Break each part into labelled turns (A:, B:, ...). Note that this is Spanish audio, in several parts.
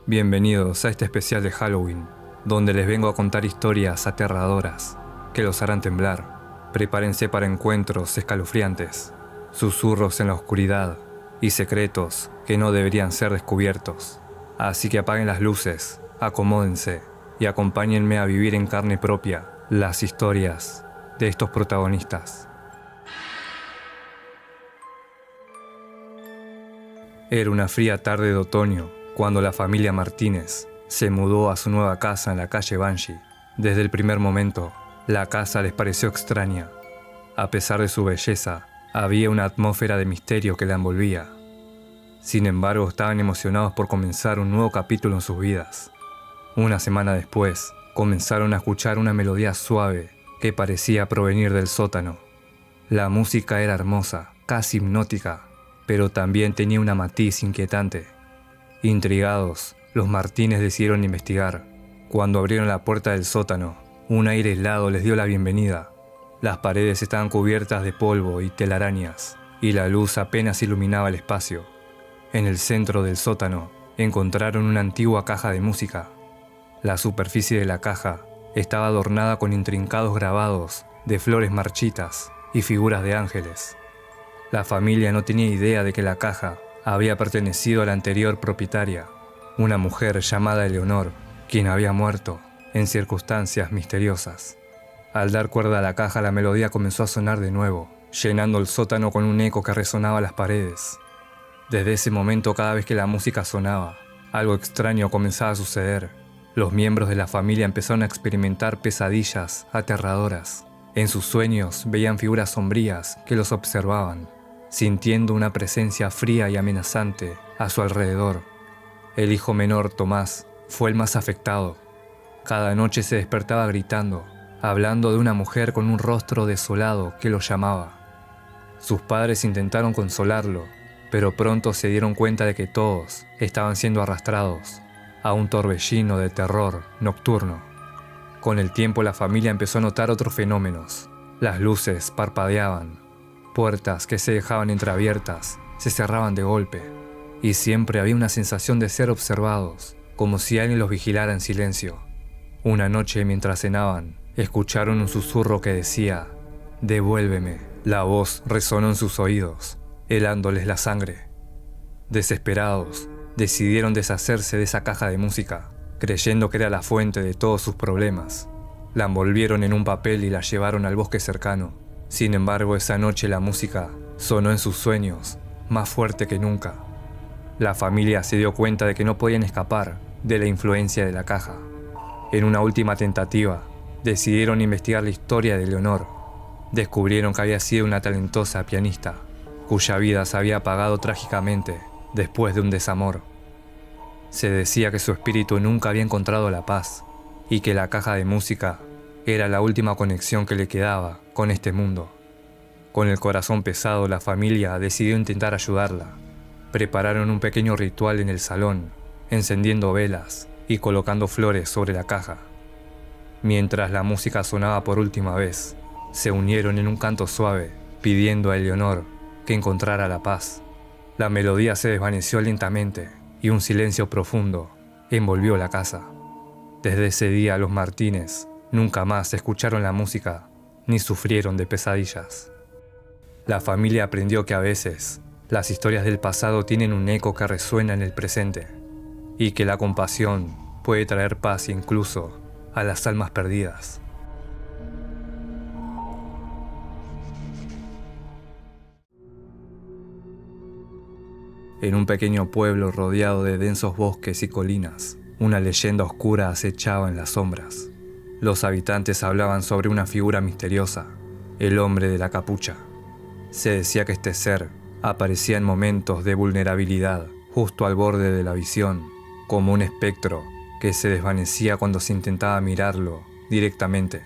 A: Bienvenidos a este especial de Halloween, donde les vengo a contar historias aterradoras que los harán temblar. Prepárense para encuentros escalofriantes, susurros en la oscuridad y secretos que no deberían ser descubiertos. Así que apaguen las luces, acomódense y acompáñenme a vivir en carne propia las historias de estos protagonistas. Era una fría tarde de otoño cuando la familia Martínez se mudó a su nueva casa en la calle Banshee. Desde el primer momento, la casa les pareció extraña. A pesar de su belleza, había una atmósfera de misterio que la envolvía. Sin embargo, estaban emocionados por comenzar un nuevo capítulo en sus vidas. Una semana después, comenzaron a escuchar una melodía suave que parecía provenir del sótano. La música era hermosa, casi hipnótica, pero también tenía una matiz inquietante. Intrigados, los Martínez decidieron investigar. Cuando abrieron la puerta del sótano, un aire helado les dio la bienvenida. Las paredes estaban cubiertas de polvo y telarañas, y la luz apenas iluminaba el espacio. En el centro del sótano, encontraron una antigua caja de música. La superficie de la caja estaba adornada con intrincados grabados de flores marchitas y figuras de ángeles. La familia no tenía idea de que la caja había pertenecido a la anterior propietaria, una mujer llamada Eleonor, quien había muerto en circunstancias misteriosas. Al dar cuerda a la caja, la melodía comenzó a sonar de nuevo, llenando el sótano con un eco que resonaba las paredes. Desde ese momento, cada vez que la música sonaba, algo extraño comenzaba a suceder. Los miembros de la familia empezaron a experimentar pesadillas aterradoras. En sus sueños veían figuras sombrías que los observaban, sintiendo una presencia fría y amenazante a su alrededor. El hijo menor, Tomás, fue el más afectado. Cada noche se despertaba gritando, hablando de una mujer con un rostro desolado que lo llamaba. Sus padres intentaron consolarlo, pero pronto se dieron cuenta de que todos estaban siendo arrastrados a un torbellino de terror nocturno. Con el tiempo, la familia empezó a notar otros fenómenos. Las luces parpadeaban. Puertas que se dejaban entreabiertas se cerraban de golpe, y siempre había una sensación de ser observados, como si alguien los vigilara en silencio. Una noche, mientras cenaban, escucharon un susurro que decía: «Devuélveme». La voz resonó en sus oídos, helándoles la sangre. Desesperados, decidieron deshacerse de esa caja de música, creyendo que era la fuente de todos sus problemas. La envolvieron en un papel y la llevaron al bosque cercano. Sin embargo, esa noche la música sonó en sus sueños, más fuerte que nunca. La familia se dio cuenta de que no podían escapar de la influencia de la caja. En una última tentativa, decidieron investigar la historia de Leonor. Descubrieron que había sido una talentosa pianista, cuya vida se había apagado trágicamente después de un desamor. Se decía que su espíritu nunca había encontrado la paz y que la caja de música era la última conexión que le quedaba con este mundo. Con el corazón pesado, la familia decidió intentar ayudarla. Prepararon un pequeño ritual en el salón, encendiendo velas y colocando flores sobre la caja. Mientras la música sonaba por última vez, se unieron en un canto suave, pidiendo a Eleonor que encontrara la paz. La melodía se desvaneció lentamente y un silencio profundo envolvió la casa. Desde ese día, los Martínez nunca más escucharon la música ni sufrieron de pesadillas. La familia aprendió que a veces las historias del pasado tienen un eco que resuena en el presente y que la compasión puede traer paz incluso a las almas perdidas. En un pequeño pueblo rodeado de densos bosques y colinas, una leyenda oscura acechaba en las sombras. Los habitantes hablaban sobre una figura misteriosa, el hombre de la capucha. Se decía que este ser aparecía en momentos de vulnerabilidad, justo al borde de la visión, como un espectro que se desvanecía cuando se intentaba mirarlo directamente.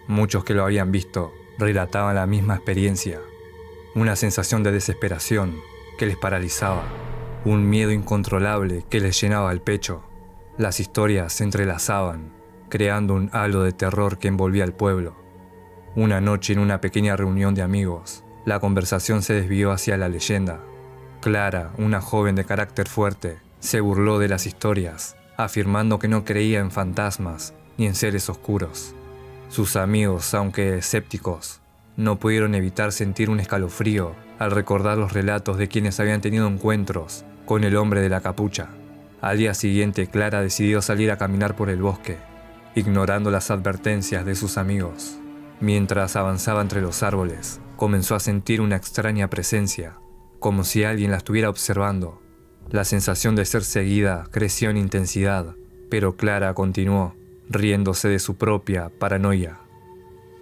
A: Muchos que lo habían visto relataban la misma experiencia, una sensación de desesperación que les paralizaba, un miedo incontrolable que les llenaba el pecho. Las historias se entrelazaban, creando un halo de terror que envolvía al pueblo. Una noche, en una pequeña reunión de amigos, la conversación se desvió hacia la leyenda. Clara, una joven de carácter fuerte, Se burló de las historias, afirmando que no creía en fantasmas ni en seres oscuros. Sus amigos, aunque escépticos, no pudieron evitar sentir un escalofrío al recordar los relatos de quienes habían tenido encuentros con el hombre de la capucha. Al día siguiente, Clara decidió salir a caminar por el bosque, ignorando las advertencias de sus amigos. Mientras avanzaba entre los árboles, comenzó a sentir una extraña presencia, como si alguien la estuviera observando. La sensación de ser seguida creció en intensidad, pero Clara continuó, riéndose de su propia paranoia.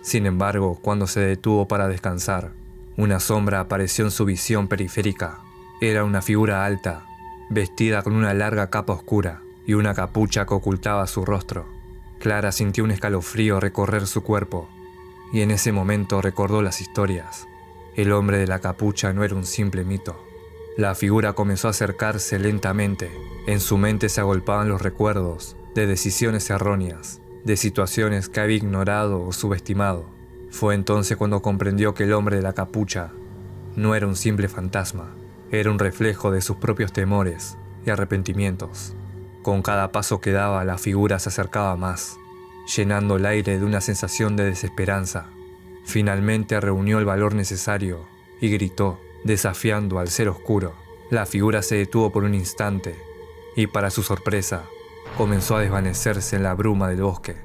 A: Sin embargo, cuando se detuvo para descansar, una sombra apareció en su visión periférica. Era una figura alta, vestida con una larga capa oscura y una capucha que ocultaba su rostro. Clara sintió un escalofrío recorrer su cuerpo, y en ese momento recordó las historias. El hombre de la capucha no era un simple mito. La figura comenzó a acercarse lentamente. En su mente se agolpaban los recuerdos de decisiones erróneas, de situaciones que había ignorado o subestimado. Fue entonces cuando comprendió que el hombre de la capucha no era un simple fantasma, era un reflejo de sus propios temores y arrepentimientos. Con cada paso que daba, la figura se acercaba más, llenando el aire de una sensación de desesperanza. Finalmente reunió el valor necesario y gritó, desafiando al ser oscuro. La figura se detuvo por un instante y, para su sorpresa, comenzó a desvanecerse en la bruma del bosque.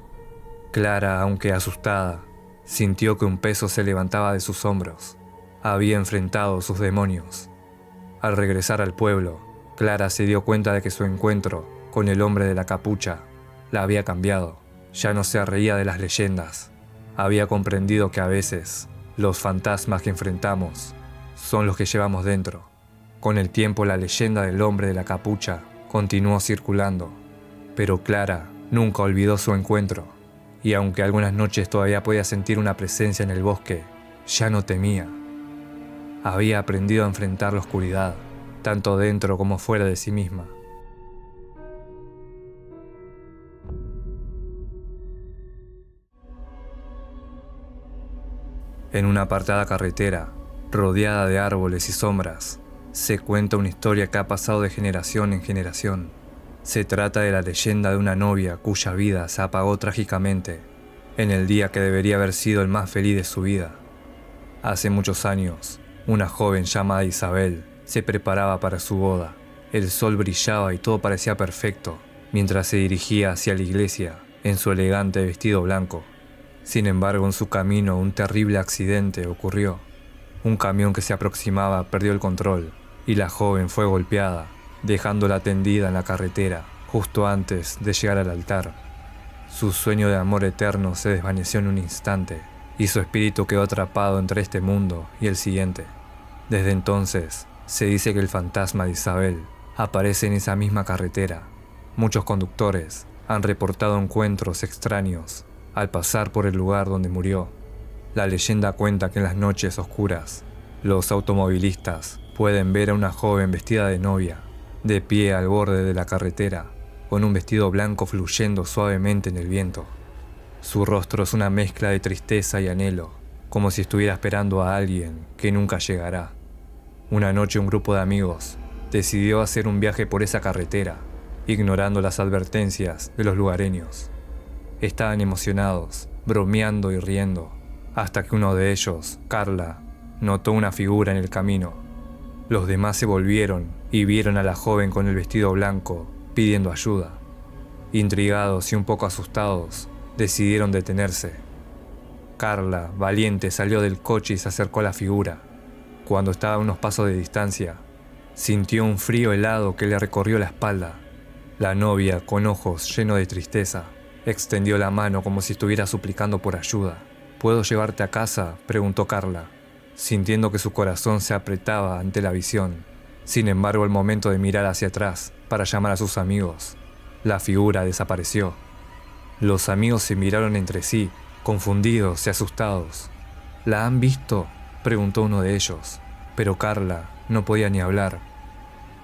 A: Clara, aunque asustada, sintió que un peso se levantaba de sus hombros. Había enfrentado sus demonios. Al regresar al pueblo, Clara se dio cuenta de que su encuentro con el hombre de la capucha la había cambiado. Ya no se reía de las leyendas. Había comprendido que a veces los fantasmas que enfrentamos son los que llevamos dentro. Con el tiempo, la leyenda del hombre de la capucha continuó circulando, pero Clara nunca olvidó su encuentro, y aunque algunas noches todavía podía sentir una presencia en el bosque, ya no temía. Había aprendido a enfrentar la oscuridad, tanto dentro como fuera de sí misma. En una apartada carretera, rodeada de árboles y sombras, se cuenta una historia que ha pasado de generación en generación. Se trata de la leyenda de una novia cuya vida se apagó trágicamente en el día que debería haber sido el más feliz de su vida. Hace muchos años, una joven llamada Isabel se preparaba para su boda. El sol brillaba y todo parecía perfecto mientras se dirigía hacia la iglesia en su elegante vestido blanco. Sin embargo, en su camino un terrible accidente ocurrió. Un camión que se aproximaba perdió el control y la joven fue golpeada, dejándola tendida en la carretera justo antes de llegar al altar. Su sueño de amor eterno se desvaneció en un instante y su espíritu quedó atrapado entre este mundo y el siguiente. Desde entonces, se dice que el fantasma de Isabel aparece en esa misma carretera. Muchos conductores han reportado encuentros extraños al pasar por el lugar donde murió. La leyenda cuenta que en las noches oscuras, los automovilistas pueden ver a una joven vestida de novia, de pie al borde de la carretera, con un vestido blanco fluyendo suavemente en el viento. Su rostro es una mezcla de tristeza y anhelo, como si estuviera esperando a alguien que nunca llegará. Una noche un grupo de amigos decidió hacer un viaje por esa carretera, ignorando las advertencias de los lugareños. Estaban emocionados, bromeando y riendo, hasta que uno de ellos, Carla, notó una figura en el camino. Los demás se volvieron y vieron a la joven con el vestido blanco, pidiendo ayuda. Intrigados y un poco asustados, decidieron detenerse. Carla, valiente, salió del coche y se acercó a la figura. Cuando estaba a unos pasos de distancia, sintió un frío helado que le recorrió la espalda. La novia, con ojos llenos de tristeza, extendió la mano como si estuviera suplicando por ayuda. ¿Puedo llevarte a casa?, preguntó Carla, sintiendo que su corazón se apretaba ante la visión. Sin embargo, al momento de mirar hacia atrás para llamar a sus amigos, la figura desapareció. Los amigos se miraron entre sí, confundidos y asustados. ¿La han visto?, preguntó uno de ellos, pero Carla no podía ni hablar.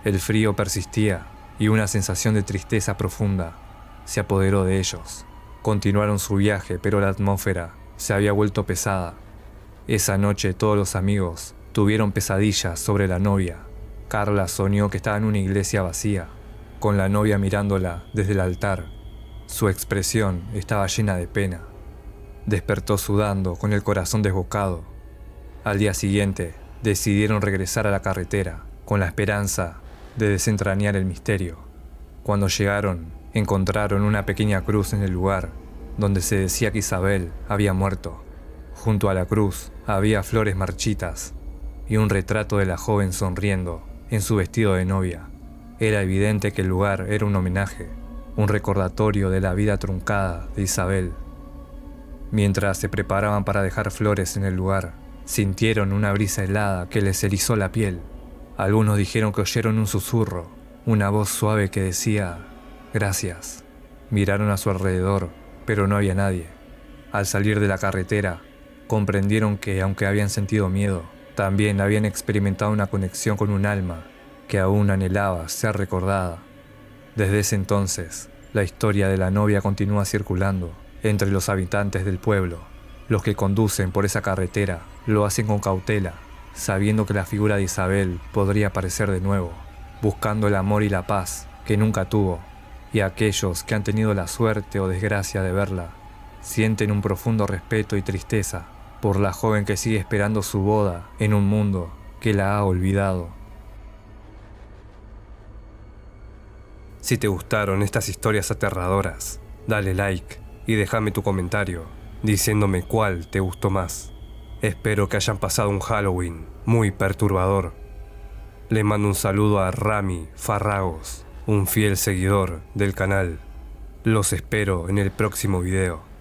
A: El frío persistía y una sensación de tristeza profunda se apoderó de ellos. Continuaron su viaje, pero la atmósfera se había vuelto pesada. Esa noche todos los amigos tuvieron pesadillas sobre la novia. Carla soñó que estaba en una iglesia vacía. con la novia mirándola desde el altar. Su expresión estaba llena de pena. Despertó sudando, con el corazón desbocado. Al día siguiente, decidieron regresar a la carretera, con la esperanza de desentrañar el misterio. Cuando llegaron, encontraron una pequeña cruz en el lugar donde se decía que Isabel había muerto. Junto a la cruz había flores marchitas y un retrato de la joven sonriendo en su vestido de novia. Era evidente que el lugar era un homenaje, un recordatorio de la vida truncada de Isabel. Mientras se preparaban para dejar flores en el lugar, sintieron una brisa helada que les erizó la piel. Algunos dijeron que oyeron un susurro, una voz suave que decía «Gracias». Miraron a su alrededor, pero no había nadie. Al salir de la carretera, comprendieron que, aunque habían sentido miedo, también habían experimentado una conexión con un alma que aún anhelaba ser recordada. Desde ese entonces, la historia de la novia continúa circulando entre los habitantes del pueblo. Los que conducen por esa carretera lo hacen con cautela, sabiendo que la figura de Isabel podría aparecer de nuevo, buscando el amor y la paz que nunca tuvo. Y aquellos que han tenido la suerte o desgracia de verla, sienten un profundo respeto y tristeza por la joven que sigue esperando su boda en un mundo que la ha olvidado. Si te gustaron estas historias aterradoras, dale like y déjame tu comentario diciéndome cuál te gustó más. Espero que hayan pasado un Halloween muy perturbador. Le mando un saludo a Rami Farragos, un fiel seguidor del canal. Los espero en el próximo video.